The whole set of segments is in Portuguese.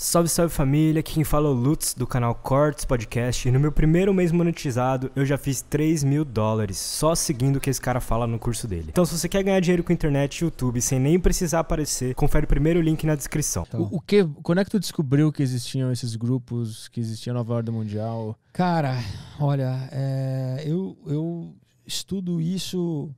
Salve, salve família, aqui quem fala é o Lutz do canal Cortes Podcast e no meu primeiro mês monetizado eu já fiz $3.000 só seguindo o que esse cara fala no curso dele. Então se você quer ganhar dinheiro com internet e YouTube sem nem precisar aparecer, confere o primeiro link na descrição. Então. Quando é que tu descobriu que existiam esses grupos, que existia a Nova Ordem Mundial? Cara, olha, eu estudo isso...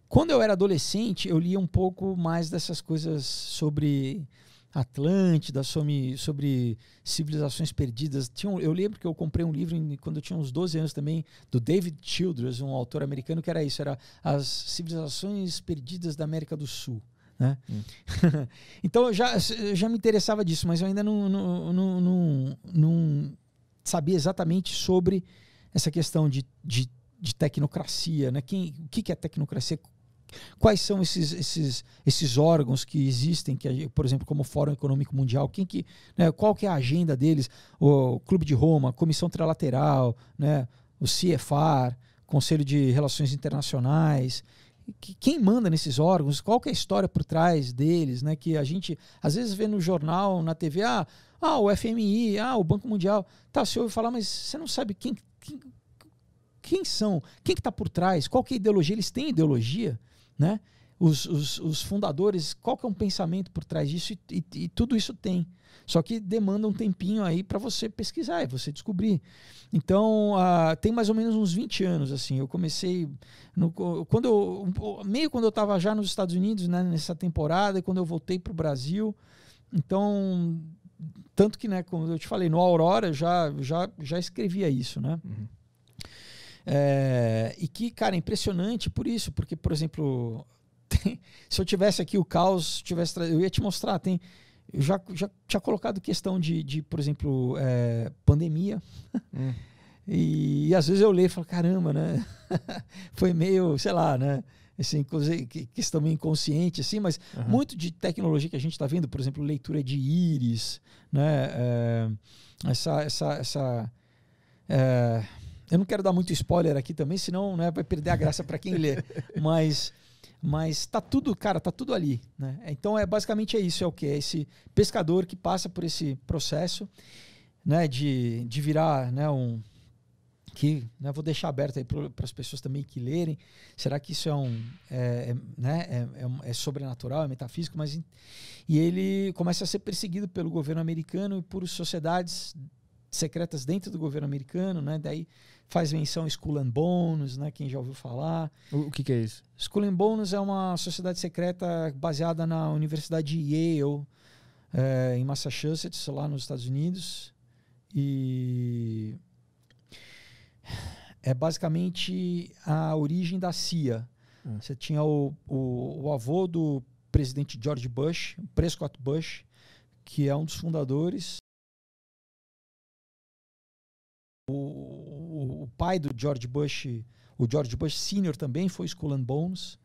Quando eu era adolescente, eu lia um pouco mais dessas coisas sobre Atlântida, sobre civilizações perdidas. Eu lembro que eu comprei um livro quando eu tinha uns 12 anos também, do David Childress, um autor americano, que era isso, era As Civilizações Perdidas da América do Sul. Né? Então eu já me interessava disso, mas eu ainda não sabia exatamente sobre essa questão de tecnocracia, né? O que é tecnocracia? Quais são esses órgãos que existem, por exemplo, como o Fórum Econômico Mundial, qual que é a agenda deles? O Clube de Roma, a Comissão Trilateral, né? O CFR, Conselho de Relações Internacionais. Quem manda nesses órgãos? Qual que é a história por trás deles? Né? Que a gente às vezes vê no jornal, na TV, o FMI, o Banco Mundial. Tá, você ouve falar, mas você não sabe quem são, quem que está por trás, qual que é a ideologia, eles têm ideologia, né? Os fundadores, qual que é um pensamento por trás disso e tudo isso tem. Só que demanda um tempinho aí para você pesquisar e você descobrir. Então, tem mais ou menos uns 20 anos, assim, eu comecei, quando eu estava já nos Estados Unidos, né, nessa temporada, e quando eu voltei para o Brasil, então, tanto que, né, como eu te falei, no Aurora já escrevia isso, né? Uhum. E que, cara, é impressionante por isso, porque, por exemplo, se eu tivesse aqui o caos, eu ia te mostrar, eu já tinha colocado questão de por exemplo, pandemia, e às vezes eu leio e falo, caramba, né? Foi meio, sei lá, né? Assim, questão meio inconsciente, assim, mas muito de tecnologia que a gente está vendo, por exemplo, leitura de íris, né? Eu não quero dar muito spoiler aqui também, senão, né, vai perder a graça para quem lê. Mas tá tudo, cara, tá tudo ali, né? Então basicamente é isso, é o quê? É esse pescador que passa por esse processo, né, de virar, né, né, vou deixar aberto aí para as pessoas também que lerem. Será que isso é sobrenatural, é metafísico? E ele começa a ser perseguido pelo governo americano e por sociedades secretas dentro do governo americano, né? Daí faz menção a Skull and Bones, né? Quem já ouviu falar. O que é isso? Skull and Bones é uma sociedade secreta baseada na Universidade de Yale, em Massachusetts, lá nos Estados Unidos. E é basicamente a origem da CIA. Você tinha o avô do presidente George Bush, Prescott Bush, que é um dos fundadores. O pai do George Bush, o George Bush Sr. também foi Skull and Bones.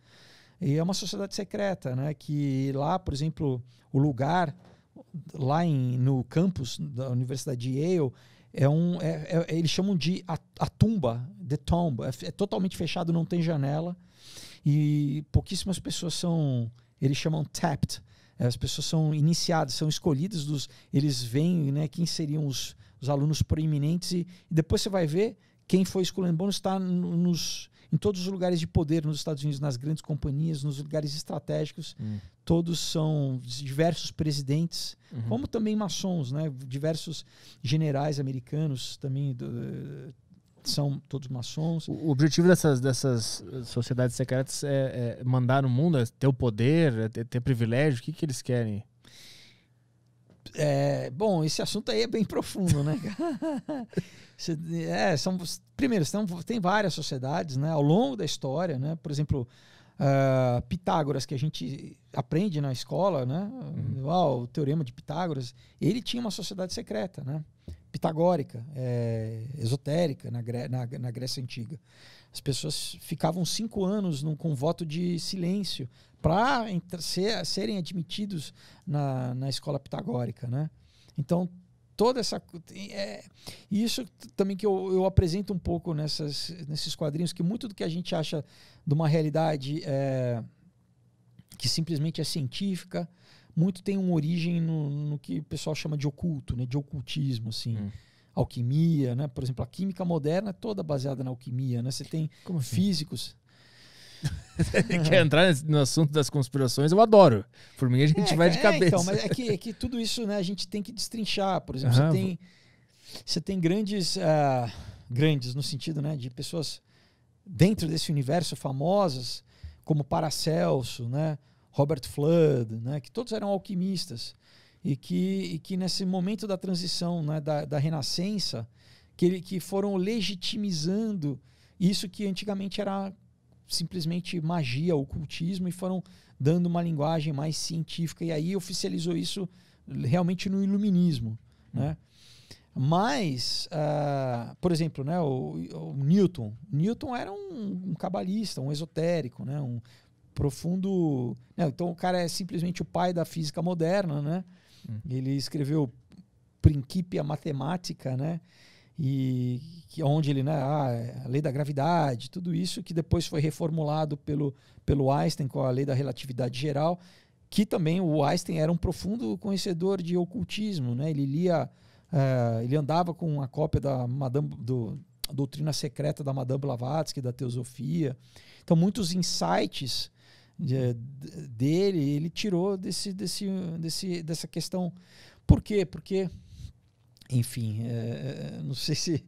E é uma sociedade secreta, né? Que lá, por exemplo, o lugar lá no campus da Universidade de Yale eles chamam de a tumba, the tomb. É totalmente fechado, não tem janela. E pouquíssimas pessoas eles chamam tapped. As pessoas são iniciadas, são escolhidas, eles veem, né, quem seriam os alunos proeminentes e depois você vai ver quem foi Skull and Bones está em todos os lugares de poder nos Estados Unidos, nas grandes companhias, nos lugares estratégicos. Todos são diversos presidentes, como também maçons, né? Diversos generais americanos também são todos maçons. O objetivo dessas sociedades secretas é mandar no mundo, é ter o poder, é ter privilégio? O que eles querem? Bom, esse assunto aí é bem profundo, né? Primeiro, tem várias sociedades, né, ao longo da história, né? Por exemplo, Pitágoras, que a gente aprende na escola, né? O Teorema de Pitágoras, ele tinha uma sociedade secreta, né? Pitagórica, esotérica, na Grécia Antiga. As pessoas ficavam 5 anos com voto de silêncio para serem admitidos na escola pitagórica, né? Então, toda essa... isso também que eu apresento um pouco nesses quadrinhos, que muito do que a gente acha de uma realidade que simplesmente é científica, muito tem uma origem no que o pessoal chama de oculto, né? De ocultismo, assim. Alquimia, né? Por exemplo, a química moderna é toda baseada na alquimia, né? Você tem Como assim? físicos... Quer entrar no assunto das conspirações? Eu adoro. Por mim a gente vai de cabeça. Então, mas é que tudo isso, né, a gente tem que destrinchar. Por exemplo, você tem grandes no sentido, né, de pessoas dentro desse universo famosas, como Paracelso, né, Robert Fludd, né, que todos eram alquimistas e que nesse momento da transição, né, da Renascença, que foram legitimizando isso que antigamente era simplesmente magia, ocultismo, e foram dando uma linguagem mais científica, e aí oficializou isso realmente no iluminismo, né? Mas, por exemplo, né, o Newton era um cabalista, um esotérico, né, um profundo... Né, então o cara é simplesmente o pai da física moderna, né? Ele escreveu Principia Mathematica, né? E onde ele, né, a lei da gravidade, tudo isso que depois foi reformulado pelo Einstein com a lei da relatividade geral, que também o Einstein era um profundo conhecedor de ocultismo, né? Ele lia, ele andava com uma cópia da doutrina secreta da Madame Blavatsky, da teosofia. Então muitos insights dele ele tirou dessa questão. Por quê? Porque enfim, não sei se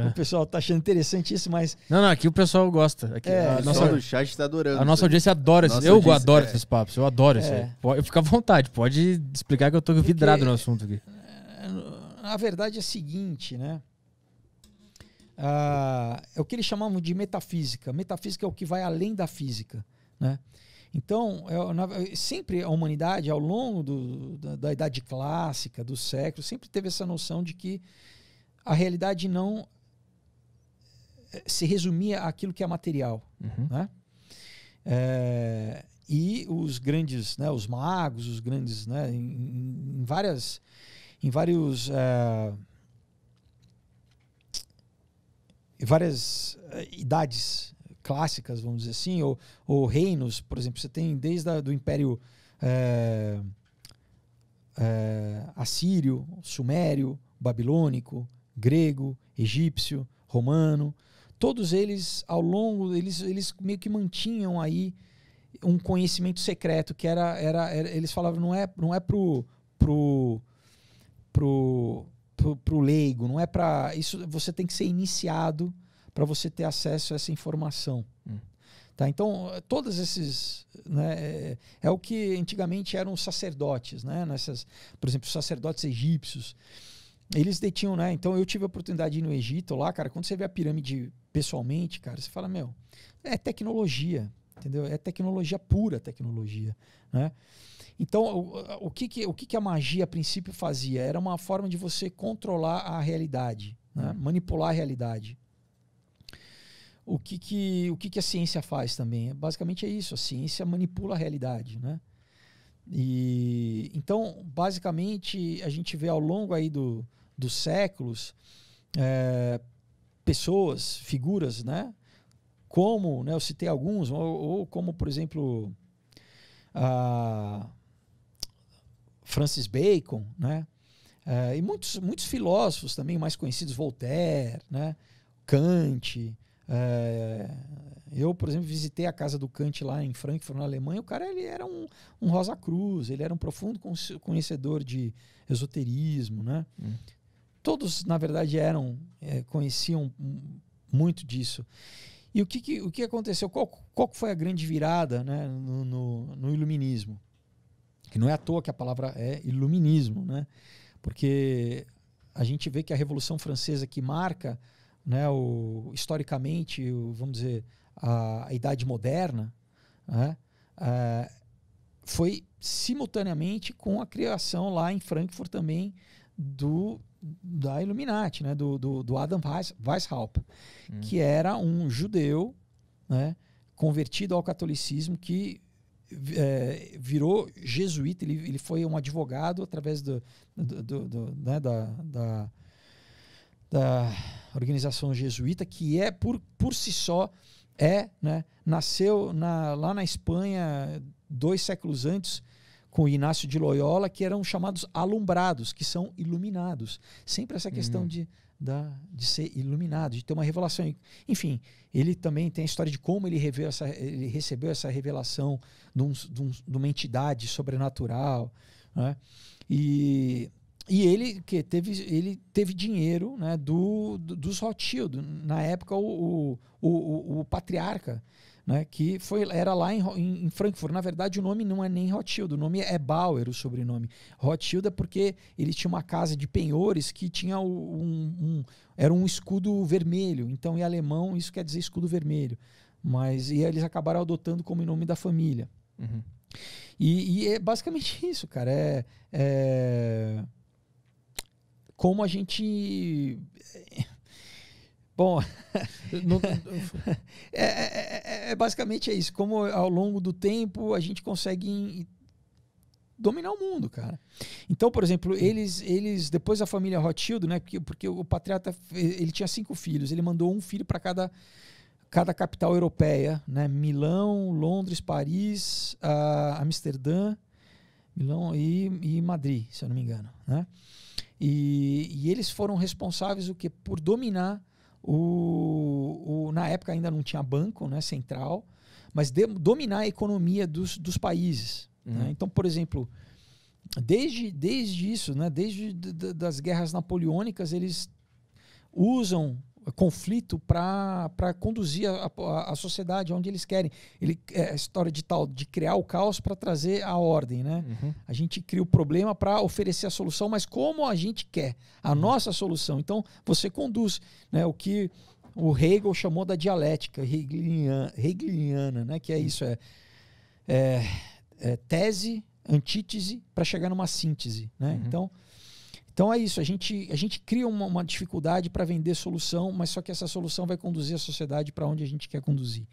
o pessoal está achando interessante isso, mas... Não, aqui o pessoal gosta. Aqui, o pessoal do chat está adorando. A nossa audiência adora isso. Eu adoro esses papos, eu adoro isso aí. Fica à vontade, pode explicar que eu estou vidrado no assunto aqui. A verdade é a seguinte, né? É o que eles chamavam de metafísica. Metafísica é o que vai além da física, né? Então, sempre a humanidade, ao longo da Idade Clássica, do século, sempre teve essa noção de que a realidade não se resumia àquilo que é material. Né? E os grandes, né, os magos, os grandes, né, em vários várias idades clássicas, vamos dizer assim, ou reinos, por exemplo, você tem desde do Império Assírio, Sumério, Babilônico, Grego, Egípcio, Romano, todos eles, ao longo, eles meio que mantinham aí um conhecimento secreto, que eles falavam, não é pro leigo, não é para isso, você tem que ser iniciado para você ter acesso a essa informação. Tá? Então, todos esses... Né, é o que antigamente eram os sacerdotes. Né, por exemplo, os sacerdotes egípcios. Eles detinham... Né, então, eu tive a oportunidade de ir no Egito lá, cara. Quando você vê a pirâmide pessoalmente, cara, você fala, é tecnologia. Entendeu? É tecnologia, pura tecnologia. Né? Então, o que a magia, a princípio, fazia? Era uma forma de você controlar a realidade. Né, manipular a realidade. O que a ciência faz também? Basicamente é isso, a ciência manipula a realidade, né? E, então, basicamente, a gente vê ao longo aí dos séculos pessoas, figuras, né? Como, né, eu citei alguns, ou como, por exemplo, Francis Bacon, né? E muitos filósofos também mais conhecidos, Voltaire, né? Kant. Eu, por exemplo, visitei a casa do Kant lá em Frankfurt, na Alemanha. O cara ele era um Rosa Cruz, ele era um profundo conhecedor de esoterismo, né? Todos, na verdade, conheciam muito disso. E o que aconteceu? Qual foi a grande virada, né, no iluminismo? Que não é à toa que a palavra é iluminismo, né? Porque a gente vê que a Revolução Francesa, que marca, né, historicamente, vamos dizer, a Idade Moderna, né, foi simultaneamente com a criação lá em Frankfurt também da Illuminati, né, do Adam Weishaupt, que era um judeu, né, convertido ao catolicismo, que virou jesuíta. Ele foi um advogado através né, da organização jesuíta, que por si só né, nasceu lá na Espanha 2 séculos antes, com o Inácio de Loyola, que eram chamados alumbrados, que são iluminados. Sempre essa questão de ser iluminado, de ter uma revelação. Enfim, ele também tem a história de como ele recebeu essa revelação de uma entidade sobrenatural, né? E ele teve dinheiro, né, dos Rothschild. Na época, o patriarca, né, que era lá em Frankfurt. Na verdade, o nome não é nem Rothschild, o nome é Bauer, o sobrenome. Rothschild é porque ele tinha uma casa de penhores que tinha era um escudo vermelho. Então, em alemão, isso quer dizer escudo vermelho. E eles acabaram adotando como nome da família. Uhum. E é basicamente isso, cara. Como a gente... Bom, basicamente é isso. Como ao longo do tempo a gente consegue dominar o mundo, cara. Então, por exemplo, eles depois da família Rothschild, né? Porque o patriarca, ele tinha 5 filhos. Ele mandou um filho para cada capital europeia, né? Milão, Londres, Paris, Amsterdã, Milão e Madrid, se eu não me engano, né? E eles foram responsáveis por dominar na época ainda não tinha banco, né, central, mas dominar a economia dos países. Né? Então, por exemplo, desde isso, né, desde das guerras napoleônicas, eles usam conflito para conduzir a sociedade onde eles querem. A história de criar o caos para trazer a ordem, né? A gente cria o problema para oferecer a solução, mas como a gente quer, a nossa solução. Então, você conduz, né, o que o Hegel chamou da dialética hegeliana, né? Que é isso, tese, antítese, para chegar numa síntese, né? Então é isso, a gente cria uma dificuldade para vender solução, mas só que essa solução vai conduzir a sociedade para onde a gente quer conduzir.